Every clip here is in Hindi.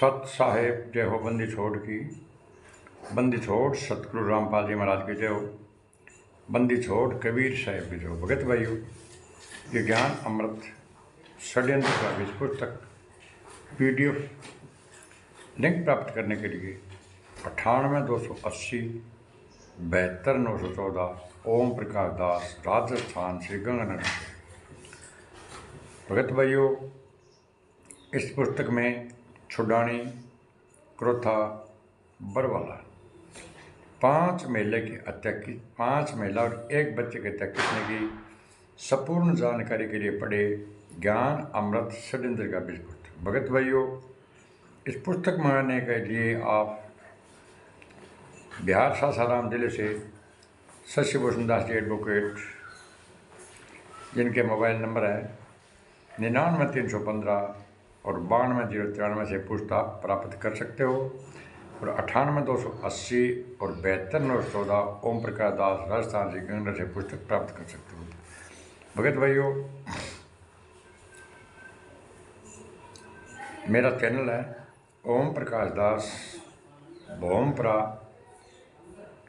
सत साहेब जय हो बंदी छोड़ की। बंदी छोड़ सतगुरु रामपाल जी महाराज की जय हो। बंदी छोड़ कबीर साहेब की जय हो। भगत भाइयों, ये ज्ञान अमृत षड्यंत्र का बीज पुस्तक PDF लिंक प्राप्त करने के लिए 98 280 72 914 ओम प्रकाश दास, राजस्थान, श्री गंगानगर। भगत भाइयों, इस पुस्तक में छुडानी, क्रोथा, बरवाला 5 महिला की हत्या की, 5 महिला और 1 बच्चे की हत्या किसने की, संपूर्ण जानकारी के लिए पढ़े ज्ञान अमृत षड्यंत्र का बीज पुस्तक। भगत भाइयों, इस पुस्तक मंगाने के लिए आप बिहार सासाराम जिले से शशि भूषण दास जी एडवोकेट, जिनके मोबाइल नंबर है 99 315 और 92 093 से पूछताछ प्राप्त कर सकते हो, और 98 280 और 72 914 ओम प्रकाश दास, राजस्थान, श्री गंगानगर से पुस्तक प्राप्त कर सकते हो। भगत भाइयों, मेरा चैनल है ओम प्रकाश दास भोमपरा,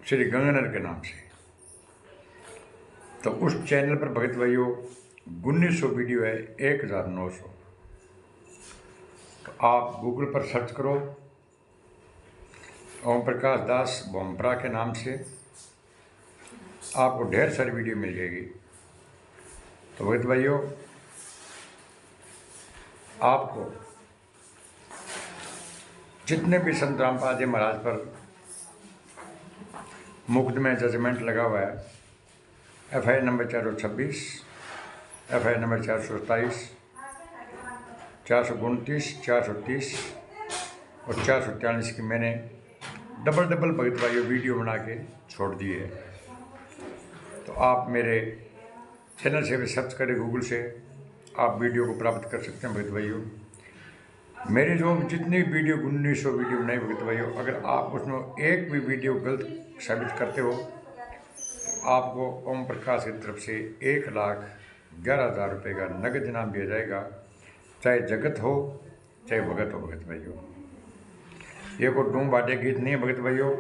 श्री गंगानगर के नाम से। तो उस चैनल पर भगत भाइयों 1900 वीडियो है, 1900। तो आप गूगल पर सर्च करो ओम प्रकाश दास भोमपरा के नाम से, आपको ढेर सारी वीडियो मिल जाएगी। तो भगत भाइयों, आपको जितने भी संत रामपाल जी महाराज पर मुकदमे जजमेंट लगा हुआ है, FIR नंबर 426, FIR नंबर 427, 429, 430 और 443 की मैंने डबल भगत भाइयों वीडियो बना के छोड़ दिए है। तो आप मेरे चैनल से भी सर्च करें, गूगल से आप वीडियो को प्राप्त कर सकते हैं। भगत भाइयों, मेरी जो जितनी वीडियो 1900 वीडियो बनाई भगत भाइयों, अगर आप उसमें एक भी वीडियो गलत साबित करते हो, आपको ओम प्रकाश की तरफ से 1,11,000 रुपये का नगद इनाम दिया जाएगा, चाहे जगत हो चाहे भगत हो। भगत भाइयों, ये कोई डूम बाटे गीत नहीं है भगत भाइयों,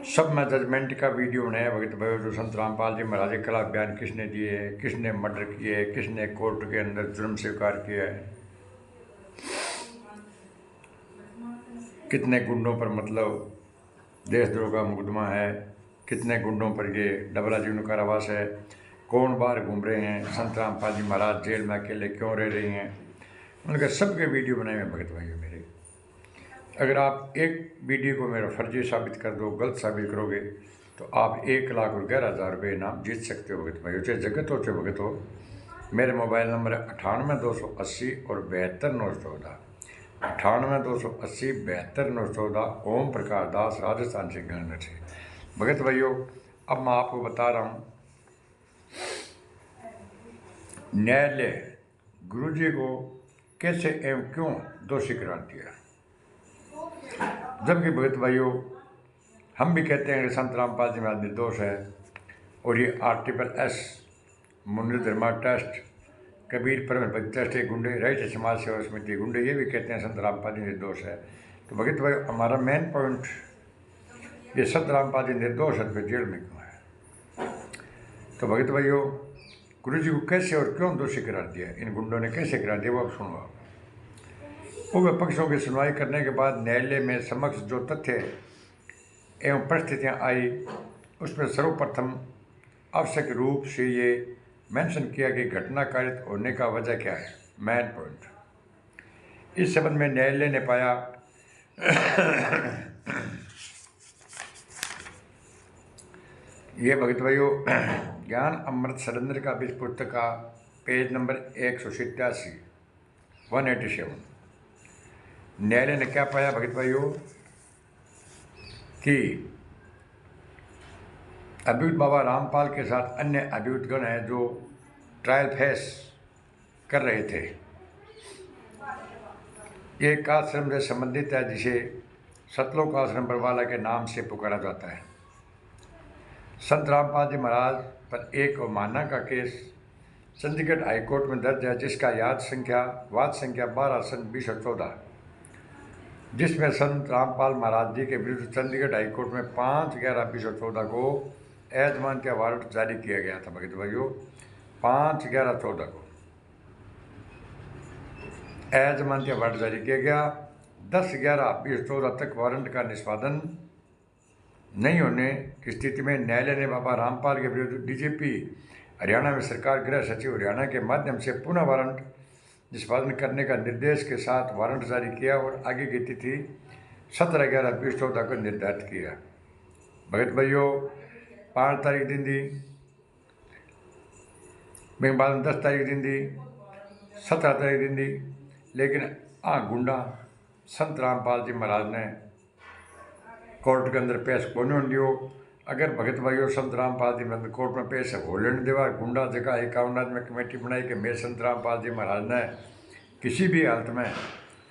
सब मैं जजमेंट का वीडियो बनाया भगत भाइयों। जो संत रामपाल जी महाराज के खिलाफ बयान किसने दिए है, किसने मर्डर किए है, किसने कोर्ट के अंदर जुर्म स्वीकार किया है, कितने गुंडों पर मतलब देशद्रोह का मुकदमा है, कितने गुंडों पर ये डबल आजीवन कारावास है, कौन बाहर घूम रहे हैं, संत रामपाल जी महाराज जेल में अकेले क्यों रह रही हैं, उनके सबके वीडियो बनाए हैं भगत भाइयों मेरे। अगर आप एक वीडियो को मेरा फर्जी साबित कर दो, गलत साबित करोगे, तो आप 1,11,000 रुपये इनाम जीत सकते हो भगत भाइयों, चाहे जगत हो चाहे भगत हो। मेरे मोबाइल नंबर है 98 280 और 72 914, 98 280 72 914 ओम प्रकाश दास, राजस्थान से गंगानगर से। भगत भाइयों, अब मैं आपको बता रहा हूँ न्यायालय गुरुजी को कैसे एवं क्यों दोषी करार दिया। जबकि भगत भाइयों, हम भी कहते हैं कि संत रामपाल जी महाराज निर्दोष है, और ये RTPS मुंडू धर्मा ट्रस्ट, कबीर परम भक्त ट्रस्ट के गुंडे, राष्ट्रीय समाज सेवा समिति गुंडे, ये भी कहते हैं संत रामपाल जी निर्दोष है। तो भगत भाई, हमारा मेन पॉइंट ये संत रामपाल जी निर्दोष है तो जेल में क्यों है। तो भगत भाइयों, गुरु जी को कैसे और क्यों दोषी करार दिया, इन गुंडों ने कैसे करार दिया, वो आप सुनो। आप पूर्व पक्षों की सुनवाई करने के बाद न्यायालय में समक्ष जो तथ्य एवं परिस्थितियाँ आई, उसमें सर्वप्रथम आवश्यक रूप से ये मेंशन किया कि घटना कारित होने का वजह क्या है, मेन पॉइंट। इस संबंध में न्यायालय ने पाया ये भगत भाइयों ज्ञान अमृत षड्यंत्र का बीज पुस्तक का पेज नंबर 187 187। न्यायालय ने क्या पाया भगत भाइयों कि अभियुक्त बाबा रामपाल के साथ अन्य अभियुक्तगण हैं जो ट्रायल फेस कर रहे थे। ये एक आश्रम से संबंधित है जिसे सतलोक आश्रम बरवाला के नाम से पुकारा जाता है। संत रामपाल जी महाराज पर एक अवमानना का केस चंडीगढ़ हाई कोर्ट में दर्ज है, जिसका वाद संख्या 12/2014, जिसमें संत रामपाल महाराज जी के विरुद्ध चंडीगढ़ हाई कोर्ट में 5/11/2014 को एजमानती वारंट जारी किया गया था। भगत भाइयों, 5/11/14 को एजमानती वारंट जारी किया गया। 10/11/2014 तक वारंट का निष्पादन नहीं होने की स्थिति में न्यायालय ने बाबा रामपाल के विरुद्ध डीजीपी हरियाणा में सरकार गृह सचिव हरियाणा के माध्यम से पुनः वारंट निष्पादन करने का निर्देश के साथ वारंट जारी किया और आगे की तिथि 17/11/2014 को निर्धारित किया। भगत भाइयों, 5 तारीख दिन दी, बाद में 10 तारीख दिन दी, 17 तारीख दिन दी, लेकिन गुंडा संत रामपाल जी महाराज ने कोर्ट के अंदर पेश को नहीं दियो। अगर भगत भाइयों संत रामपाल जी महाराज कोर्ट में पेश हो लेने देवा, गुंडा जगह 51 में कमेटी बनाई कि मैं संत रामपाल जी महाराज ने किसी भी हालत में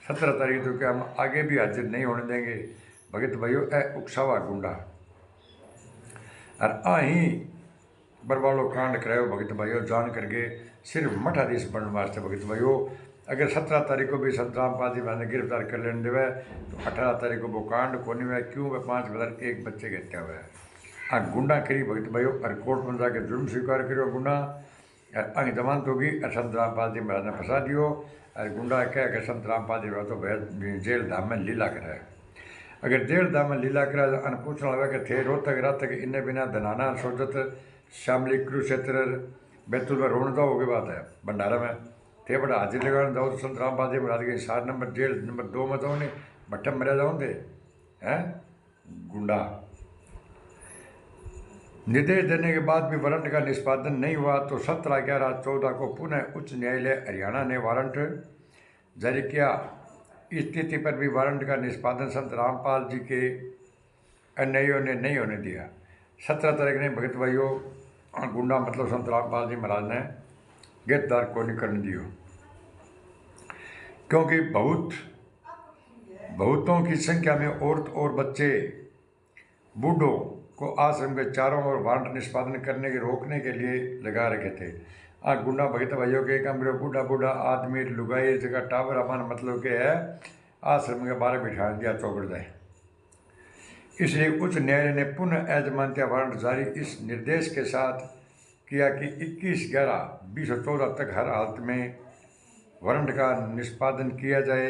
17 तारीख तो क्या हम आगे भी हाजिर नहीं होने देंगे। भगत भाइयों, उकसावा गुंडा और ही बरवालो कांड करायो। भगत भाइयों, जान करके सिर्फ मठाधीश बनने वास्ते। भगत भाइयों, अगर 17 तारीख को भी संत रामपाल जी महाराज ने गिरफ्तार कर लेने देवे तो 18 तारीख को वो कांड को नहीं हुआ। क्यों? वह 5 बदर एक बच्चे की हत्या हुआ है। गुंडा करी भगत भाइयों, और कोर्ट में जाके जुर्म स्वीकार करो गुंडा, और जमानत होगी और संत रामपाल जी महाराज ने फंसा दियो। और गुंडा कह के संत रामपाल जी महाराज तो जेल धाम में लीला कराए। अगर जेल धाम में लीला कराए तो पूछना लगा कि थे रोहतक रात तक इन्हें बिना धनाना सोचत शामली कुरुक्षेत्र बैतुल में रोन जाओ होगी बात है। भंडारा में थे बड़ा हाजिर लगाने जाओ तो संत रामपाल जी महाराज के 7 नंबर जेल नंबर 2 में जाओ, नहीं भट्टे मरे जाओ थे हैं गुंडा। निर्देश देने के बाद भी वारंट का निष्पादन नहीं हुआ तो 17/11/14 को पुनः उच्च न्यायालय हरियाणा ने वारंट जारी किया। इस स्थिति पर भी वारंट का निष्पादन संत रामपाल जी के अन्यायियों ने नहीं होने दिया। 17 तारीख ने भगत भाइयों गुंडा मतलब संत रामपाल जी महाराज ने गिरफ्तार को नहीं करने दियो, क्योंकि बहुतों की संख्या में औरत और बच्चे बूढ़ों को आश्रम के चारों ओर वारंट निष्पादन करने के रोकने के लिए लगा रखे थे। गुंडा भगत भाइयों के कमरे बूढ़ा आदमी लुगाई जगह टावर अपन मतलब के है आश्रम के बारे बिठा दिया चौकड़ जाए। इसलिए उच्च न्यायालय ने पुनः एजमानती वारंट जारी इस निर्देश के साथ किया कि 21/11/2014 तक हर हालत में वारंट का निष्पादन किया जाए,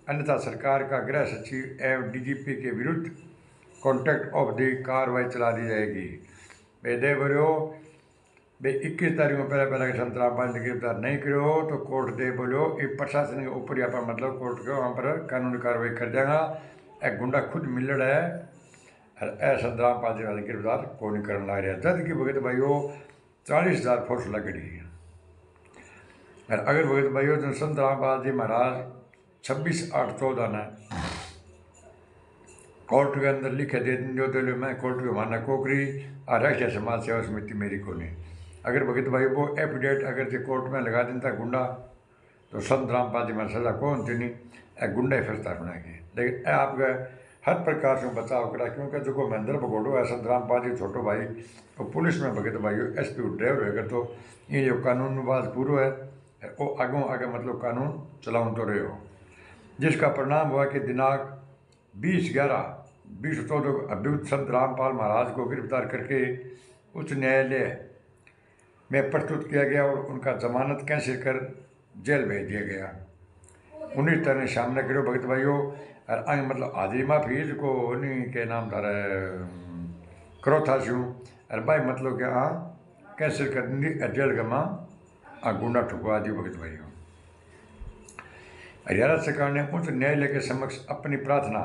अन्यथा सरकार का गृह सचिव एवं डीजीपी के विरुद्ध कॉन्टेक्ट ऑफ दी कार्रवाई चला दी जाएगी। दे बोलो भाई 21 तारीख को पहले संत रामपाल ने गिरफ्तार नहीं करो तो कोर्ट दे बोलो ये प्रशासन के ऊपर यहाँ पर मतलब कोर्ट के वहाँ पर कानूनी कार्रवाई कर देगा। एक गुंडा खुद मिल रहा है और संत रामपाल जी ने गिरफ्तार को नहीं करने लग रहा है। जद की भगत भाइयों 40,000 फोर्स लग रही है। और अगर भगत भाइयों जो संत रामपाल जी महाराज 26/8/14 ने कोर्ट के अंदर लिखे दे जो तो मैं कोर्ट को मानना कोकरी और राष्ट्रीय समाज सेवा समिति मेरी को नहीं। अगर भगत भाई वो एफिडेविट अगर जो कोर्ट में लगा देता गुंडा तो संत रामपाल जी महाराज सजा कौन थी नहीं गुंडा ही फंसता बनाएंगे। लेकिन आपका हर प्रकार से बचाव करा, क्योंकि जो महेंद्र भगोड़ो है संत रामपाल जी छोटो भाई तो पुलिस में भगत भाई SP ड्राइवर होगा तो ये जो कानूनबाज पूरा है वो आगे मतलब कानून चलाऊं तो रहे हो, जिसका परिणाम हुआ कि दिनांक 20/11/2014 को अभियुक्त संत रामपाल महाराज को गिरफ्तार करके उच्च न्यायालय में प्रस्तुत किया गया और उनका जमानत कैंसिल कर जेल भेज दिया गया। 19 तारीख शाम ने करो भगत भाइयों और आगे मतलब हाजिरी माफी को उन्हीं के नाम धारा करो था शू और भाई मतलब कि कैंसिल कर दी जेल का माँ गुंडा ठुकवा दी। भगत भाइयों हरियाणा सरकार ने उच्च न्यायालय के समक्ष अपनी प्रार्थना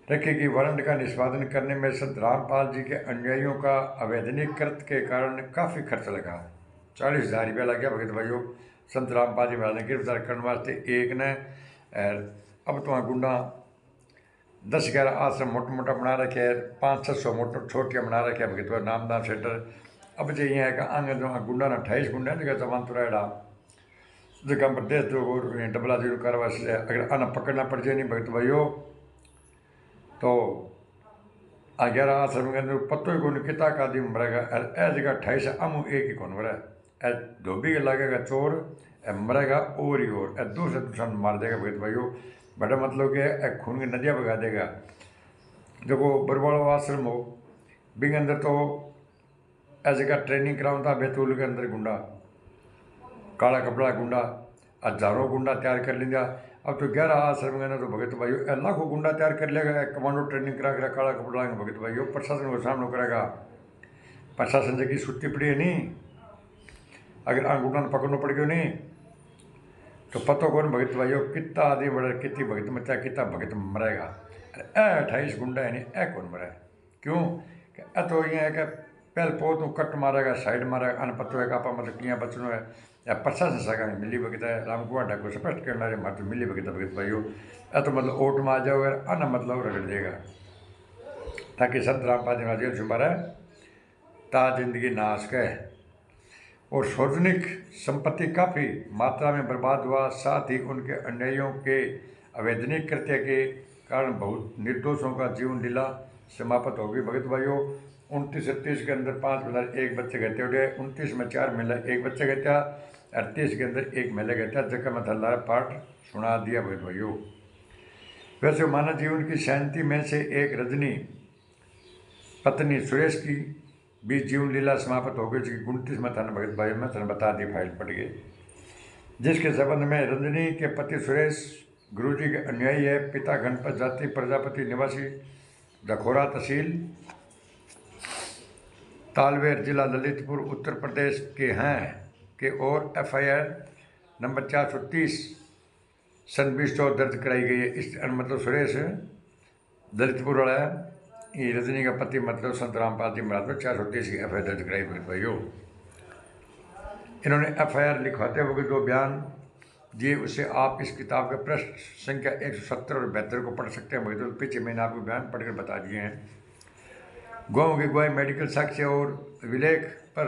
रखी कि वारंट का निष्पादन करने में संत रामपाल जी के अनुयायियों का अवैधानिक कृत्य के कारण काफ़ी खर्च लगा। 40,000 रुपया लग गया भगत भाइयों संत रामपाल जी महाराज ने गिरफ्तार करने वास्ते एक ने। अब तो गुंडा 10-11 आश्रम मोटा बना रखे है, 500-600 मोटर छोटियाँ बना रखे भगत भाई नामदान सेंटर। अब जो यहाँ का आगे जो गुंडा ना 28 गुंडा जगह जमान तो रहेगा जगह पर देश जो डबला जीरो करवा से अगर आना पकड़ना पड़ जाए नहीं भगत भाइयों तो 11 आश्रम के अंदर पत्तो ही कौन किता का आदमी मरेगा। ए जगह 28 अमू एक ही कौन मरा ए धोबी के लागेगा चोर, ए मरेगा और ही और, ए दूर से दूसरा मार देगा भगत भाइयों। बड़ा मतलब कि ए खून की नदियाँ बगा देगा। देखो बरवाड़ो आश्रम हो, बिंग अंदर तो ऐसे का ट्रेनिंग कराऊँ था बैतूल के अंदर गुंडा, काला कपड़ा गुंडा, हजारों गुंडा तैयार कर लिया। अब तो 11 आश्रम गए ना तो भगत भाइयों लाखों गुंडा तैयार कर लेगा। कमांडो ट्रेनिंग करा कर काला कपड़ा लाएंगे भगत भाइयों, प्रशासन को सामना करेगा। प्रशासन जगह सुस्ती पड़ी है नहीं, अगर आ गुंडा पकड़ना पड़ गयो नहीं तो पतो कौन भगत भाइयों कितना आदमी बढ़े, कितनी भगत मचा, कितना भगत मरेगा। 28 गुंडा है नहीं, ए कौन मरे, क्यों ए तो ये है कि पहले पोत कट मारेगा, साइड मारेगा, अन पतो है आपा मतलब किया बचनो है या प्रशासन सका मिली भगत है। रामकुमार ठाकुर स्पष्ट करना है मात्र मिली भगत भगत भाइयों, ए तो मतलब ओट में आ जाओ अन मतलब रगड़ देगा, ताकि संत रामपाल जी जेल छुपा रहे ता जिंदगी नाश के। और सार्वजनिक संपत्ति काफ़ी मात्रा में बर्बाद हुआ, साथ ही उनके अन्यायियों के अवैधानिक कृत्य के कारण बहुत निर्दोषों का जीवन लीला समाप्त होगी भगत भाइयों। 29-30 के अंदर 5 महिला 1 बच्चे गए थे, 29 में 4 महिला 1 बच्चे गए थे, 38 के अंदर 1 महिला गए थे, जगह में थल्ला पाठ सुना दिया भगत भाइयों। वैसे मानव जीवन की शांति में से एक रजनी पत्नी सुरेश की भी जीवन लीला समाप्त हो गई, जिसकी 29 में थाना भगत भाई में थाना बता दी फाइल पड़ गई, जिसके संबंध में रंजनी के पति सुरेश गुरुजी के अनुयायी है, पिता गणपत जाति प्रजापति निवासी दखोरा तहसील तालवेर जिला ललितपुर उत्तर प्रदेश के हैं के और FIR नंबर 430 सन 2014 दर्ज कराई गई है। इस मतलब सुरेश दलितपुर वाला है, ये रजनी का पति मतलब संत रामपाल जी महाराज में 430 की FIR दर्ज कराई भगत भाइयों। इन्होंने FIR लिखवाते हुए जो बयान दिए उसे आप इस किताब के पृष्ठ संख्या 170 और 72 को पढ़ सकते हैं भगत भाइयों। पीछे मैंने आपको बयान पढ़कर बता दिए हैं। गवाहों की गवाही, मेडिकल साक्ष्य और विलेख पर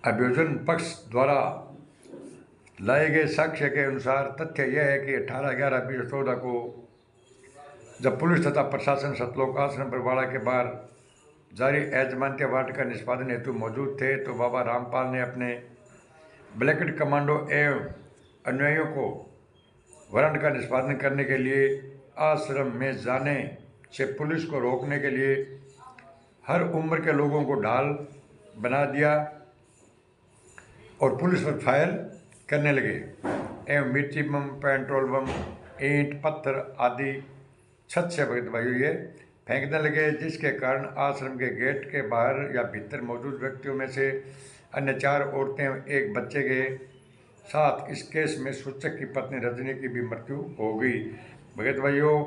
अभियोजन पक्ष द्वारा लाए गए साक्ष्य के अनुसार तथ्य यह है कि 18/11/2014 को जब पुलिस तथा प्रशासन सतलोक आश्रम बरवाड़ा के बाहर जारी एजमानती वार्ड का निष्पादन हेतु मौजूद थे तो बाबा रामपाल ने अपने ब्लैकेट कमांडो एवं अनुयायियों को वारंट का निष्पादन करने के लिए आश्रम में जाने से पुलिस को रोकने के लिए हर उम्र के लोगों को ढाल बना दिया और पुलिस पर फायर करने लगे एवं मिर्ची बम, पेट्रोल बम, ईंट पत्थर आदि छत से भगत भाइयों ये फेंकने लगे, जिसके कारण आश्रम के गेट के बाहर या भीतर मौजूद व्यक्तियों में से अन्य 4 औरतें 1 बच्चे के साथ इस केस में सूचक की पत्नी रजनी की भी मृत्यु हो गई भगत भाइयों।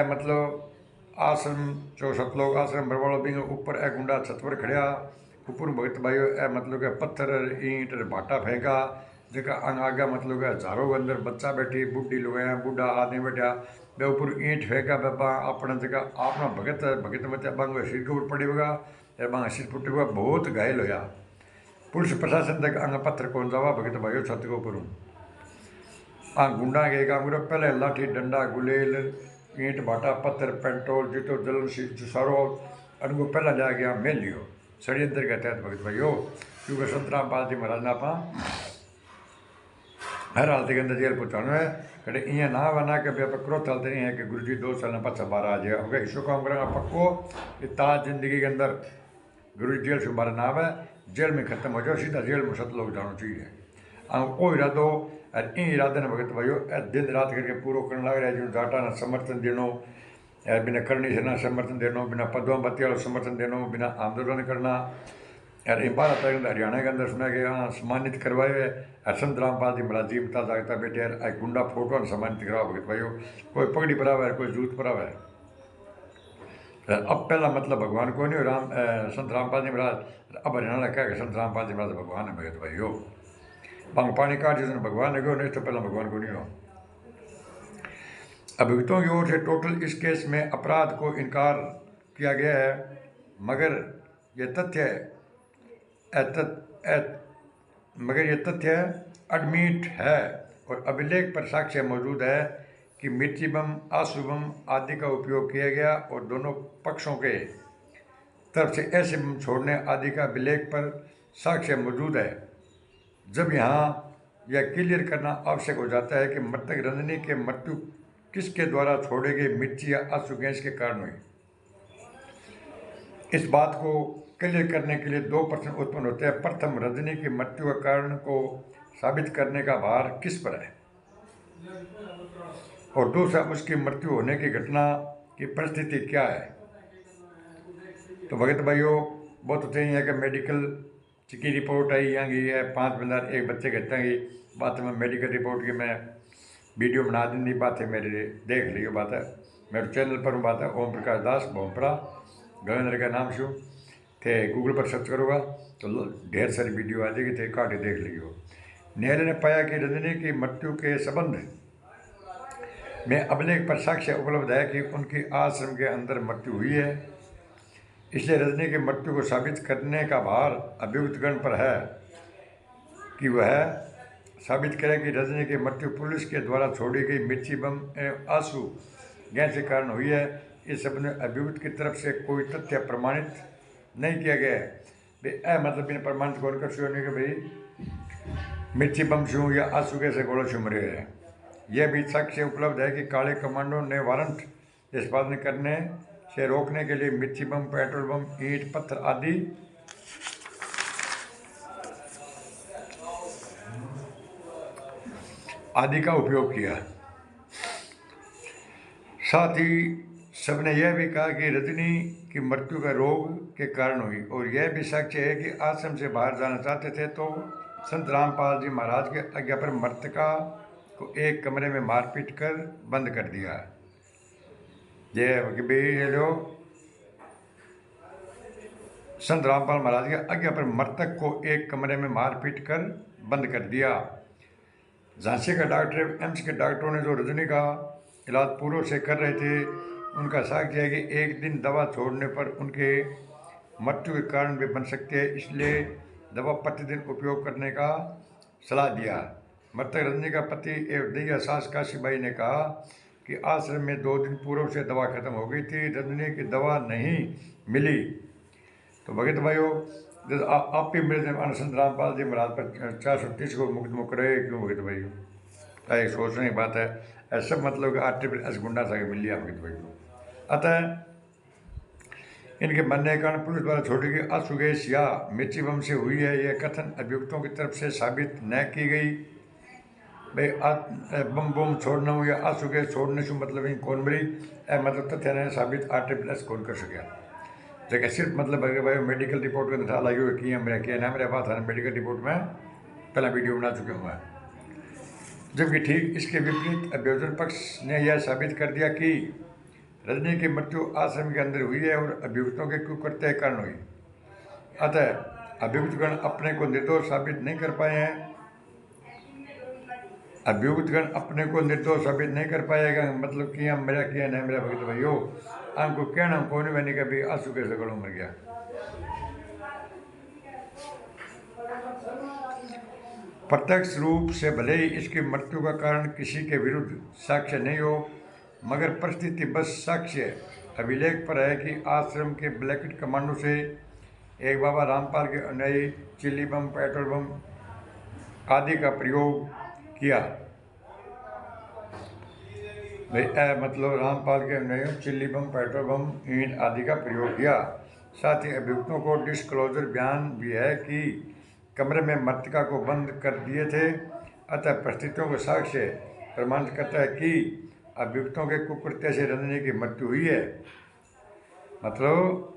मतलब आश्रम जो सतलोक आश्रम बरवाड़ो बिंग ऊपर गुंडा छत पर खड़िया ऊपर भगत भाइयों मतलब के पत्थर ईंट भाटा फेंका, जगह अंग आगे मतलब के हजारों के अंदर बच्चा बैठी, बुढ़ी लोग बुढ़ा आदमी बैठा वे ऊपर ईंट फेंका बाबा अपना जगह अपना भगत भगत मचा बांग सिर के ऊपर पड़ी बगा बांग सिर फुटे हुआ बहुत घायल होया। पुलिस प्रशासन तक अंग पत्थर कौन जावा भगत भाइयों छत के ऊपर गुंडा के काम करो पहले लाठी डंडा गुलेल ईंट भाटा पत्थर पेट्रोल जितो जलन सारो अनको पहला जा गया मेल लियो षड्यंत्र के तहत भगत भाइयों। क्योंकि संत रामपाल जी महाराज ने आप हर हालत के अंदर जेल पहुँचाना है कटे इं ना वना कि भाई क्रोथ हालत नहीं है कि गुरु जी 2 साल पाछा बाहर आ जाए अगर इसो काम करेंगे पक्को ताज जिंदगी के अंदर गुरु जी जेल से बाहर ना आवे, जेल में खत्म हो जाओ, सीधा जेल में सतलोक जाना चाहिए। वो इरादो और इन इरादे ने भगत भाइयों दिन रात करके पूरा करने लग रहा है। जो जाटा ने समर्थन देनो बिना करनी से ना समर्थन देनो, बिना पदवा बत्ती वाला समर्थन देनो, बिना आंदोलन करना यार इन 12 तारीख हरियाणा के अंदर सुना गया सम्मानित करवाए संत रामपाल जी महाराज जीवता जागता बेटे यार गुंडा फोटो सम्मानित करवा भगत भाइयों। कोई पगड़ी परावा है, कोई जूत परावा है। अब पहला मतलब भगवान को नहीं राम संत रामपाल जी महाराज, अब हरियाणा कह संत रामपाल जी महाराज भगवान है भगत भाइयों। पंग पानी काट जिसने भगवान लगे नहीं तो पहला भगवान को नहीं हो। अभियुक्तों की ओर से टोटल इस केस में अपराध को इनकार किया गया है, मगर ये तथ्य एडमिट है और अभिलेख पर साक्ष्य मौजूद है कि मिर्ची बम आंसू बम आदि का उपयोग किया गया और दोनों पक्षों के तरफ से ऐसे बम छोड़ने आदि का अभिलेख पर साक्ष्य मौजूद है, जब यहाँ यह क्लियर करना आवश्यक हो जाता है कि मृतक रंजनी के मृत्यु किसके द्वारा छोड़े गए मिर्ची या आंसू गैस के कारण हुई। इस बात को क्लियर करने के लिए दो प्रश्न उत्पन्न होते हैं। प्रथम, रजनी की मृत्यु का कारण को साबित करने का भार किस पर है, और दूसरा, उसकी मृत्यु होने की घटना की परिस्थिति क्या है। तो भगत भाइयों, बहुत होते ही है कि मेडिकल की रिपोर्ट आई यहाँ की है 5 बंदा एक बच्चे कहते हैं कि बात में मेडिकल रिपोर्ट की मैं वीडियो बना दी, बात है मेरे देख लियो, बात है मेरे चैनल पर बात है ओम प्रकाश दास भोमपरा गगनेंद्र का नाम शू थे, गूगल पर सर्च करोगा तो ढेर सारी वीडियो आ जाएगी, थे काट देख लियो। न्यायालय ने पाया कि रजनी की मृत्यु के संबंध में अभिलेख पर साक्ष्य उपलब्ध है कि उनकी आश्रम के अंदर मृत्यु हुई है, इसलिए रजनी की मृत्यु को साबित करने का भार अभियुक्तगण पर है कि वह साबित करे कि रजनी की मृत्यु पुलिस के द्वारा छोड़ी गई मिर्ची बम एवं आंसू गैस के कारण हुई है। इस संबंध में अभियुक्त की तरफ से कोई तथ्य प्रमाणित नहीं किया गया है। मतलब बिना प्रमाणित कौन कर नहीं कि भाई मिर्ची बम शू या आंसू गैस से गोला शू मरे है। यह भी साक्ष्य उपलब्ध है कि काले कमांडो ने वारंट निष्पादन करने से रोकने के लिए मिर्ची बम, पेट्रोल बम, ईंट पत्थर आदि का उपयोग किया। साथ ही सबने यह भी कहा कि रजनी की मृत्यु का रोग के कारण हुई, और यह भी साक्ष्य है कि आश्रम से बाहर जाना चाहते थे तो संत रामपाल जी महाराज के आज्ञा पर मृतका को एक कमरे में मारपीट कर बंद कर दिया। ये लो संत रामपाल महाराज के आज्ञा पर मृतक को एक कमरे में मारपीट कर बंद कर दिया। झांसी का डॉक्टर, एम्स के डॉक्टरों ने जो रजनी का इलाज पूर्व से कर रहे थे, उनका साक्ष्य है कि एक दिन दवा छोड़ने पर उनके मृत्यु के कारण भी बन सकते हैं, इसलिए दवा प्रतिदिन उपयोग करने का सलाह दिया। मृतक रजनी का पति एवं दैया सास काशीबाई ने कहा कि आश्रम में 2 दिन पूर्व से दवा खत्म हो गई थी, रजनी की दवा नहीं मिली। तो भगत भाइयों, जब आप भी मेरे संत रामपाल जी महाराज पर 430 को मुकदमो करे क्यों भगत भाइयों, एक सोचने की बात है। ऐसा मतलब आर्टिफिशियल गुंडा सा मिल लिया भगत भाइयों। अतः इनके मरने के कारण पुलिस द्वारा छोड़ी गई आंसू गैस या मिर्ची बम से हुई है, यह कथन अभियुक्तों की तरफ से साबित न की गई। भाई बम छोड़ना हो या आंसू गैस छोड़ने से मतलब कौन मरी, मतलब तथ्य ने साबित आर्टिफिशियल कौन कर सके। जगह सिर्फ मतलब भाई मेडिकल रिपोर्ट में था लगी हुई कि मेरा क्या नाम, मेरे बात है मेडिकल रिपोर्ट में पहला वीडियो बना चुके हुआ है। जबकि ठीक इसके विपरीत अभियोजन पक्ष ने यह साबित कर दिया कि रजनी की मृत्यु आश्रम के अंदर हुई है और अभियुक्तों के कुकृत्य के कारण हुई। अतः अभियुक्तगण अपने को निर्दोष साबित नहीं कर पाए हैं। अभियुक्तगण अपने को निर्दोष साबित नहीं कर पाएगा, मतलब कि हम मेरा किया नहीं मेरा भगत भाइयों, हमको कहना कौन मैंने कभी आंसू कैसे गड़ों मर गया। प्रत्यक्ष रूप से भले ही इसकी मृत्यु का कारण किसी के विरुद्ध साक्ष्य नहीं हो, मगर परिस्थिति बस साक्ष्य अभिलेख पर है कि आश्रम के ब्लैकेट कमांडो से एक बाबा रामपाल के अनुयायी चिल्ली बम, पेट्रोल बम आदि का प्रयोग किया। मतलब रामपाल के अनुयायी चिल्ली बम, पेट्रोल बम, ईंट आदि का प्रयोग किया। साथ ही अभियुक्तों को डिस्क्लोजर बयान भी है कि कमरे में मृतका को बंद कर दिए थे। अतः परिस्थितियों को साक्ष्य प्रमाणित करता है कि अभियुक्तों के कुकृत्य से रजनी की मृत्यु हुई है। मतलब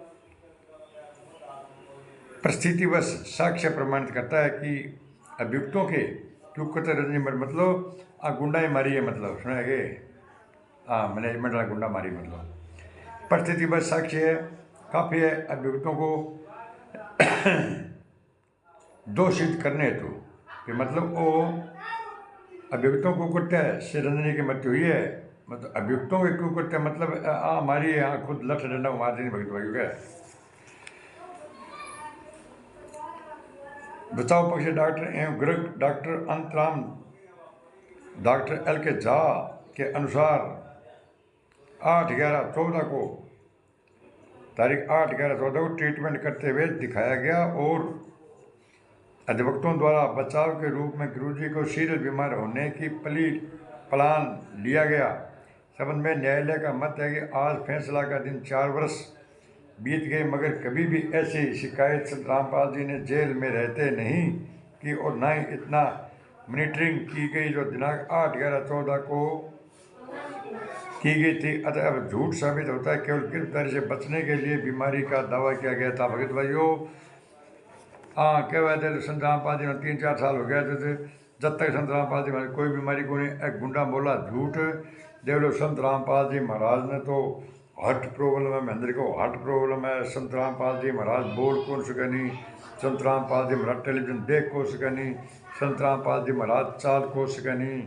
परिस्थिति बस साक्ष्य प्रमाणित करता है कि अभियुक्तों के कुकृत्य रजनी मतलब गुंडा ही मारी है, मतलब सुनेंगे मैनेजमेंट वाला गुंडा मारी, मतलब परिस्थिति बस साक्ष्य है, काफ़ी है अभियुक्तों को दोषित करने हेतु कि मतलब वो अभियुक्तों को कुकृत्य से रजनी की मृत्यु हुई है। मतलब अभियुक्तों के कुकृत्य मतलब हमारी यहाँ खुद लठ डंडा मार देनी भगत भाइयों का। बचाव पक्ष डॉक्टर एवं गृह डॉक्टर अंतराम डॉक्टर एल के झा के अनुसार 8/11/14 को तारीख 8/11/14 को ट्रीटमेंट करते हुए दिखाया गया और अधिवक्तों द्वारा बचाव के रूप में गुरुजी को सीरियल बीमार होने की प्लान लिया गया। संबंध में न्यायालय का मत है कि आज फैसला का दिन 4 वर्ष बीत गए, मगर कभी भी ऐसी शिकायत संत रामपाल जी ने जेल में रहते नहीं की और न ही इतना मॉनिटरिंग की गई जो दिनांक 8/11/14 को की गई थी। अतः अब झूठ साबित होता है। केवल गिरफ्तारी से बचने के लिए बीमारी का दावा किया गया था। भगत भाइयों, हाँ क्या बात है, संत रामपाल जी में 3-4 साल हो गया थे जब तक संत रामपाल जी महाराज कोई बीमारी को नहीं। एक गुंडा बोला झूठ। देख लो, संत रामपाल जी महाराज ने तो हार्ट प्रॉब्लम है, महेंद्र को हार्ट प्रॉब्लम है। संत रामपाल जी महाराज बोल कौन सके नहीं, संत रामपाल जी महाराज टेलीविजन देख को सके नहीं, संत रामपाल जी महाराज चाल को सके नहीं।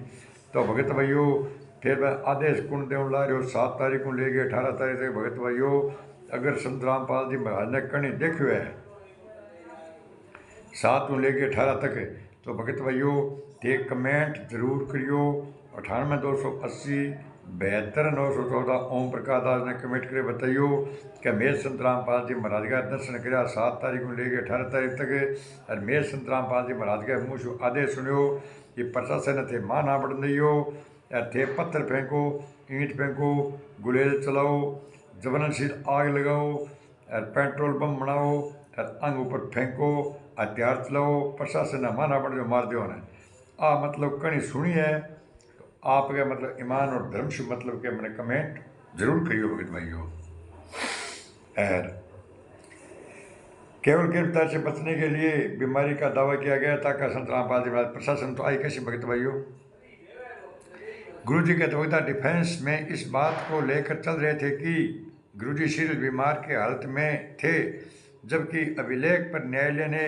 तो भगत भाइयों, फिर मैं आदेश कुंड देव ला रहे हो 7 तारीख को ले गए 18 तारीख तक। भगत भाइयों, अगर संत रामपाल जी महाराज ने कणी देखो है 7 को लेके 18 तक, तो भगत भाइयों ते कमेंट जरूर करियो। 98-280 72-914 ओम प्रकाश दास ने कमेंट करे बताइयो कि मैं संत रामपाल जी महाराज का दर्शन कराया 7 तारीख को लेके 18 तारीख तक। और मैं संत रामपाल जी महाराज के मुँह से आदेश सुनियो कि प्रशासन थे मां ना बढ़ दियो, थे पत्थर फेंको, ईंट फेंको, गुलेल चलाओ, जबरनशील आग लगाओ, पेट्रोल बम बनाओ, अंग ऊपर फेंको, हथियार चलाओ, प्रशासन ने माना पड़ जो मार दो ने। मतलब कणी सुनी है तो आपके मतलब ईमान और धर्म से मतलब के मैंने कमेंट जरूर करियो भगत भाइयों। और केवल गिरफ्तार से बचने के लिए बीमारी का दावा किया गया था का संत रामपाल जी महाराज। प्रशासन तो आई कैसे भगत भाइयों। गुरुजी के अधिवक्ता डिफेंस में इस बात को लेकर चल रहे थे कि गुरुजी सीरियल बीमार के हालत में थे, जबकि अभिलेख पर न्यायालय ने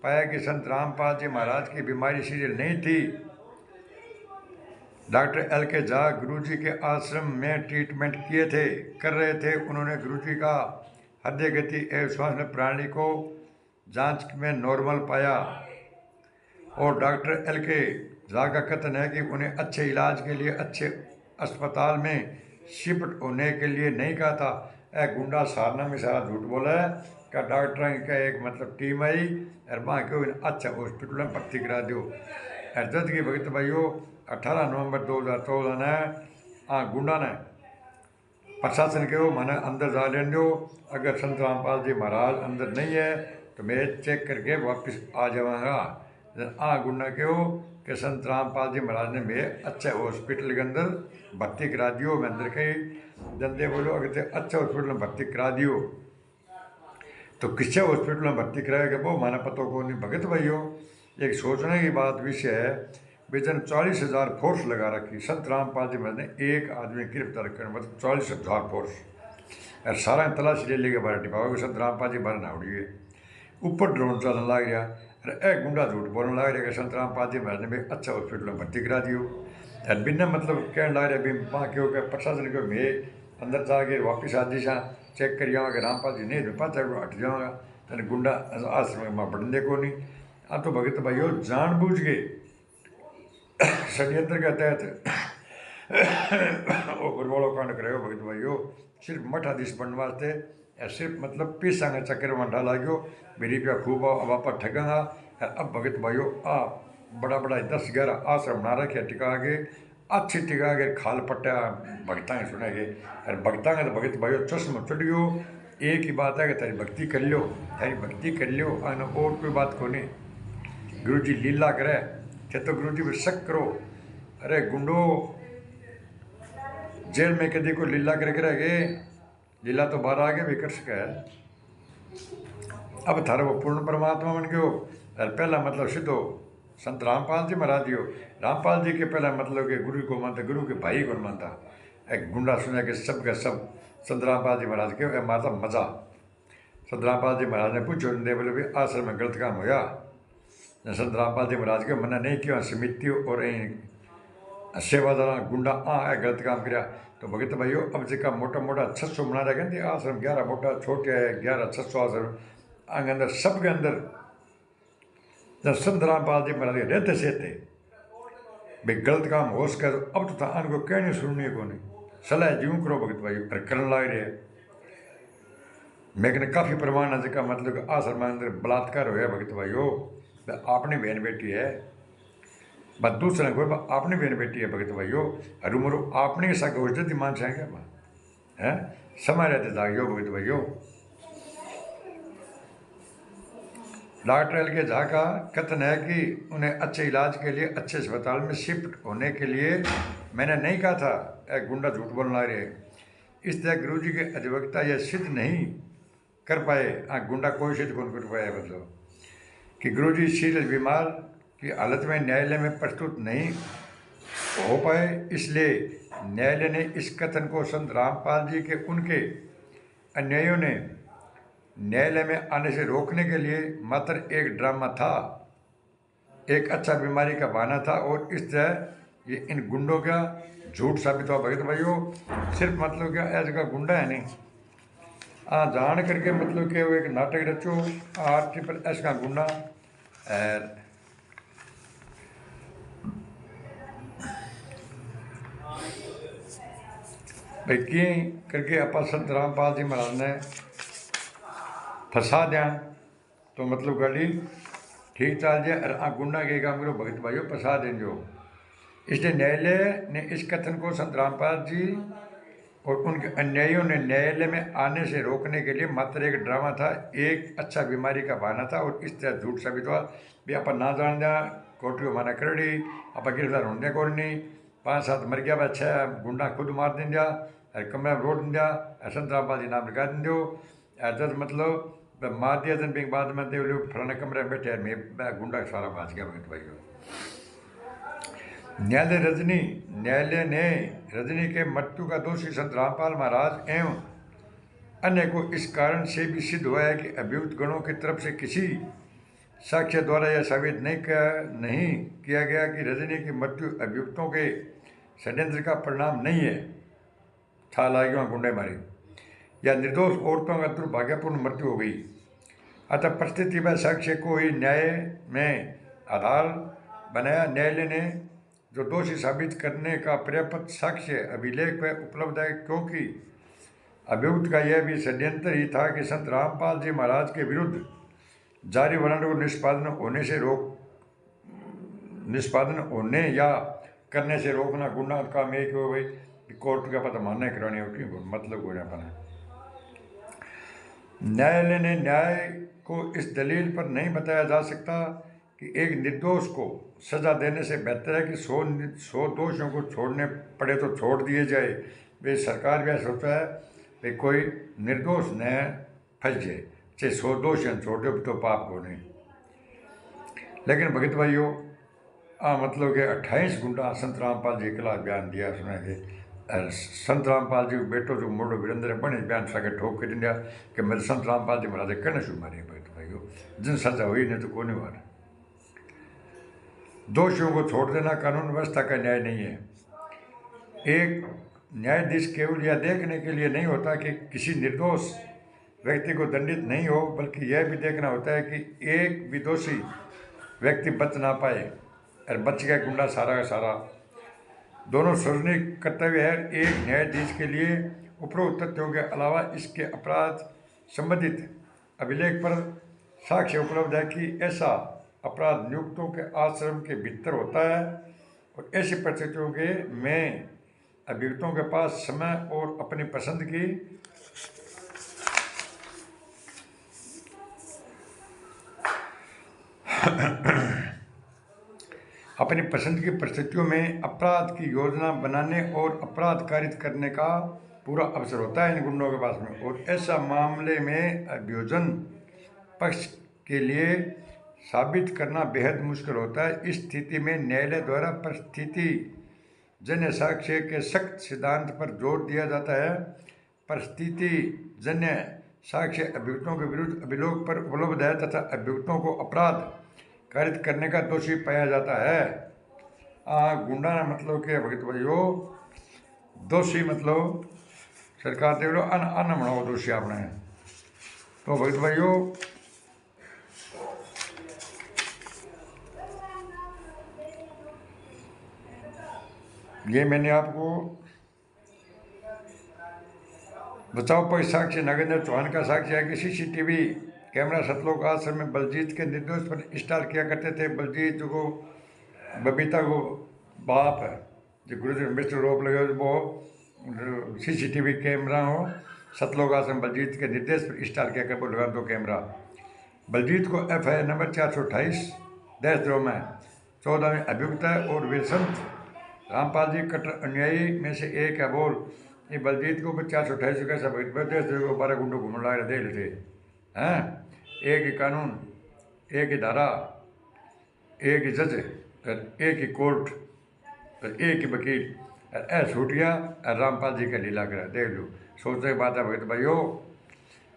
पाया कि संत रामपाल जी महाराज की बीमारी सीरियल नहीं थी। डॉक्टर LK झा गुरुजी के आश्रम में ट्रीटमेंट कर रहे थे। उन्होंने गुरुजी का हृदय गति एवं श्वास प्रणाली को जांच में नॉर्मल पाया और डॉक्टर LK झा का कथन है कि उन्हें अच्छे इलाज के लिए अच्छे अस्पताल में शिफ्ट होने के लिए नहीं कहा था। गुंडा सारना में सारा झूठ बोला है का डॉक्टर का एक मतलब टीम आई और वहाँ क्यों अच्छा हॉस्पिटल में भर्ती करा दो। जद की भगत भाइयों 18 नवंबर 2014 ने गुंडा ने प्रशासन के मैंने अंदर जा लेने दो। अगर संत रामपाल जी महाराज अंदर नहीं है तो मैं चेक करके वापस आ जाऊँगा। गुंडा के संत रामपाल जी महाराज ने मैं अच्छे हॉस्पिटल के अंदर भर्ती करा दियो। मैं अंदर कहीं जल्दी बोलो अगर अच्छे हॉस्पिटल में भर्ती करा दियो तो किससे हॉस्पिटल में भर्ती कराएगा वो माना पता को नहीं। भगत भाइयों, एक सोचने की बात विषय है, बेचन 40,000 फोर्स लगा रखी संत रामपाल जी महाराज ने एक आदमी गिरफ्तार कर मतलब 40,000 फोर्स और सारा तलाशी ले लेके बाहर टिपाओ संत रामपाल जी बाहर नावड़ी है। ऊपर ड्रोन चलने लग गया और एक गुंडा झूठ बोलने लग रहा कि संत रामपाल जी महाराज ने अच्छा हॉस्पिटल में भर्ती करा दियो। और बिना मतलब कहने लग रहा भी वहाँ क्यों क्या प्रशासन को मैं अंदर जाके वापस आ दिशा चेक कर जाऊँगा कि रामपाल जी नहीं पाता हट जाऊँगा तो गुंडा आश्रम में बढ़ने को नहीं। तो भगत भाइयों जानबूझ के षड्यंत्र के तहत गुरवाड़ो कांड करायो भगत भाइयों सिर्फ मठाधीश बनने वास्ते या सिर्फ मतलब पैसा का चक्कर में ढा लागो मेरी रुपया खूब अब आप ठगांगा। अब भगत भाइयों बड़ा बड़ा 10-11 आश्रम बना रखे टिका के अच्छी टिका के खाल पट्टा भगत सुनेंगे और भगत तो भगत भाइयों चश्म चढ़ियो। एक ही बात है कि तारी भक्ति कर लो और कोई बात को नहीं। गुरु जी लीला करे थे तो गुरु जी पर शक करो। अरे गुंडो जेल में कभी कोई लीला करके रह गए, लीला तो बाहर आगे भी कर सके। अब थारे वो पूर्ण परमात्मा बन गयो। और पहला मतलब सीधो संत रामपाल जी महाराज दियो। रामपाल जी के पहला मतलब के गुरु को मानता, गुरु के भाई को मानता। एक गुंडा सुना के सब के सब संत रामपाल जी महाराज के माता मजा। संत रामपाल जी महाराज ने पूछो दे बोले भी आश्रम में गलत काम होया। संत रामपाल जी महाराज के मना नहीं किया समिति और सेवादार गुंडा गलत काम किया। तो भगत भाइयों अब जगह मोटा मोटा 600 बना रहे आश्रम 11 मोटा छोटे है 11-600 आश्रम अंदर सब के अंदर जब संत रामपाल जी महाराज रहते सहते भाई गलत काम हो सके तो अब तो था को कहनी सुननी को नहीं सलाह जीव करो भगत भाई पर करने लग रहे। मैं कहने काफ़ी प्रमाण है जगह मतलब आश्रम अंदर बलात्कार होया भगत भाइयों अपनी बहन बेटी है, बस दूसरा कोई अपनी बहन बेटी है भगत भाइयों। हरू मरु अपनी सा गोष्ठी मान चाहेंगे है समय रहते जागियो भगत भाइयों। डॉक्टर एल के झा का कथन है कि उन्हें अच्छे इलाज के लिए अच्छे अस्पताल में शिफ्ट होने के लिए मैंने नहीं कहा था, एक गुंडा झूठ बोलना रहे। इस तरह गुरु जी के अधिवक्ता यह सिद्ध नहीं कर पाए, गुंडा कोई सिद्ध कौन कर पाया, मतलब कि गुरु जी सीरियस बीमार की हालत में न्यायालय में प्रस्तुत नहीं हो पाए, इसलिए न्यायालय ने इस कथन को संत रामपाल जी के उनके अन्यायियों ने न्यायालय में आने से रोकने के लिए मात्र एक ड्रामा था, एक अच्छा बीमारी का बहाना था, और इस तरह ये इन गुंडों का झूठ साबित हुआ भगत भाइयों। सिर्फ मतलब क्या ऐसे का गुंडा है नहीं, जान करके मतलब कि वो एक नाटक रचो RSS का गुंडा भाई कि करके आप संत रामपाल जी महाराज ने फंसा दिया तो मतलब गाड़ी ठीक चल जाए, और गुंडा के काम करो भगत भाइयों फंसा दें जो। इसलिए न्यायालय ने इस कथन को संत रामपाल जी और उनके अन्यायियों ने न्यायालय में आने से रोकने के लिए मात्र एक ड्रामा था, एक अच्छा बीमारी का बहाना था, और इस तरह झूठ साबित हुआ भी आप ना जान दिया कोर्ट को माना करड़ी आप गिरफ्तार होने को नहीं, 5-7 मर गया, 6 गुंडा खुद मार दें दिया, कमरा में रोड दिया, संत रामपाल जी नाम लिखा दें दो, जज मतलब मार दिया दिन बाद में दे फलाने कमरे में बैठे मैं गुंडा सारा बाज गया भगत भाई। न्यायालय ने रजनी के मृत्यु का दोषी संत रामपाल महाराज एवं अन्य को इस कारण से भी सिद्ध हुआ है कि अभियुक्त गणों की तरफ से किसी साक्ष्य द्वारा यह साबित नहीं किया गया कि रजनी की मृत्यु अभियुक्तों के षड्यंत्र का परिणाम नहीं है, था लागियों गुंडे मारे या निर्दोष औरतों का दुर्भाग्यपूर्ण मृत्यु हो गई। अतः परिस्थिति व साक्ष्य को ही न्याय में आधार बनाया। न्यायालय ने जो दोषी साबित करने का पर्याप्त साक्ष्य अभिलेख में उपलब्ध है, क्योंकि अभियुक्त का यह भी षड्यंत्र ही था कि संत रामपाल जी महाराज के विरुद्ध जारी वारंट को निष्पादन होने या करने से रोकना। गुंडा काम एक हो गई कोर्ट का पता मानना कराने मतलब हो जाना। न्यायालय ने न्याय को इस दलील पर नहीं बताया जा सकता कि एक निर्दोष को सजा देने से बेहतर है कि 100 दोषियों को छोड़ने पड़े तो छोड़ दिए जाए। वे सरकार भी सोचा है कि कोई निर्दोष न फंस जाए, चाहे 100 दोषियों छोड़ दो तो पाप को नहीं। लेकिन भगत भाइयों मतलब कि 28 गुंडा संत रामपाल जी के खिलाफ बयान दिया सुना के संत रामपाल जी बेटो जो मोड़ो वीरेंद्र बने बयान सके ठोक के दिया कि मैं संत रामपाल जी महाराज कहना शुरू मारे भगत भाइयों जिन सजा हुई नहीं तो कौन मारे। दोषियों को छोड़ देना कानून व्यवस्था का न्याय नहीं है। एक न्यायाधीश केवल यह देखने के लिए नहीं होता कि किसी निर्दोष व्यक्ति को दंडित नहीं हो, बल्कि यह भी देखना होता है कि एक भी दोषी व्यक्ति बच ना पाए और बच गया गुंडा सारा का सारा। दोनों सार्वजनिक कर्तव्य है। एक न्यायाधीश के लिए उपरोक्त तथ्यों के अलावा इसके अपराध संबंधित अभिलेख पर साक्ष्य उपलब्ध है कि ऐसा अपराध नियुक्तों के आश्रम के भीतर होता है, और ऐसी परिस्थितियों के में अभियुक्तों के पास समय और अपनी पसंद की परिस्थितियों में अपराध की योजना बनाने और अपराध कारित करने का पूरा अवसर होता है इन गुंडों के पास में। और ऐसा मामले में अभियोजन पक्ष के लिए साबित करना बेहद मुश्किल होता है। इस स्थिति में न्यायालय द्वारा परिस्थिति जन्य साक्ष्य के सख्त सिद्धांत पर जोर दिया जाता है। परिस्थिति जन्य साक्ष्य अभियुक्तों के विरुद्ध अभियोग पर उपलब्ध है तथा अभियुक्तों को अपराध कारित करने का दोषी पाया जाता है। गुंडा मतलब के भगत भाइयों दोषी मतलब सरकार दे अन बनाओ दोषी आपने। तो भगत भाइयों ये मैंने आपको बचाव पक्ष साक्ष्य नागेंद्र चौहान का साक्ष्य है कि CCTV कैमरा सतलोक आश्रम में बलजीत के निर्दोष पर स्टार किया करते थे। बलजीत को बबीता को बाप है जो गुरु मिस्टर रोप लगे वो CCTV कैमरा हो सतलोक आश्रम बलजीत के निर्देश पर स्टार किया कर वो लगा दो कैमरा। बलजीत को FIR नंबर 428-2 में 14 में अभियुक्त है और वे संत रामपाल जी कट्टर अनुयायी में से एक है। बोल ये बलजीत को 428 कैसा 12 गुंडों घूमने लगा दे लेते हैं। एक ही कानून, एक ही धारा, एक ही जज, एक ही कोर्ट, एक ही वकील, छूटिया रामपाल जी का लीला करा देख लो। सोचने की बात है भगत भाइयों।